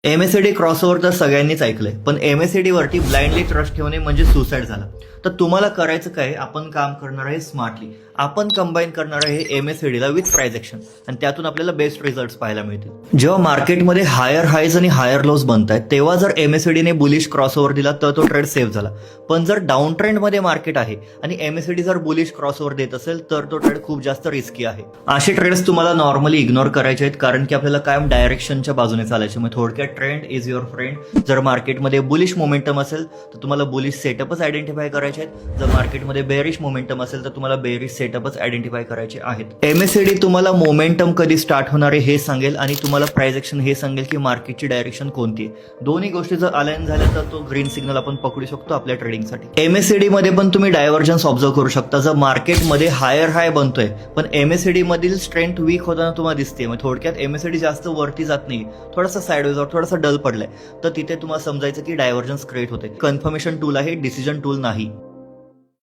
MACD crossover तर सगळ्यांनीच ऐकलंय, पण MACD वरती ब्लाइंडली ट्रस्ट ठेवणे म्हणजे सुसाईड झालं. तर तुम्हाला करायचं काय, आपण काम करणार आहे स्मार्टली. आपण कंबाईन करणार आहे MACD ला विथ प्राइस ऍक्शन आणि त्यातून आपल्याला बेस्ट रिझल्ट्स पाहायला मिळतील. जेव्हा मार्केटमध्ये हायर हायज आणि हायर लोज बनत आहेत तेव्हा जर MACD ने बुलिश क्रॉसओव्हर दिला तर तो ट्रेड सेफ झाला. पण जर डाऊन ट्रेंडमध्ये मार्केट आहे आणि MACD जर बुलिश क्रॉसओव्हर देत असेल तर तो ट्रेड खूप जास्त रिस्की आहे. असे ट्रेड्स तुम्हाला नॉर्मली इग्नोर करायचे आहेत, कारण की आपल्याला कायम डायरेक्शनच्या बाजूने चालायचे. मग थोडक्यात ट्रेंड इज युअर फ्रेंड. जर मार्केटमध्ये बुलिश मोमेंटम असेल तर तुम्हाला बुलिश सेटअपच आयडेंटिफाय करायचे आहेत. जर मार्केटमध्ये बेरिश मोमेंटम असेल तर तुम्हाला बेरिश सेटअपच आयडेंटिफाय करायचे आहेत. MACD तुम्हाला मोमेंटम कधी स्टार्ट होणार आहे हे सांगेल आणि तुम्हाला प्राइस ऍक्शन हे सांगेल की मार्केटची डायरेक्शन कोणती आहे. दोन्ही गोष्टी जर अलाइन झाल्या तर तो ग्रीन सिग्नल आपण पकडू शकतो आपल्या ट्रेडिंगसाठी. MACD मध्ये पण तुम्ही डायव्हर्जन्स ऑब्झर्व करू शकता. जर मार्केटमध्ये हायर हाय बनतोय पण MACD मधील स्ट्रेंथ वीक होताना तुम्हाला दिसते, मग थोडक्यात MACD जास्त वरती जात नाही, थोडासा साइडवेज थोडासा डल पडलाय, तर तिथे तुम्हाला समजायचं की डायव्हर्जन्स क्रिएट होते. कन्फर्मेशन टूल आहे, डिसिजन टूल नाही.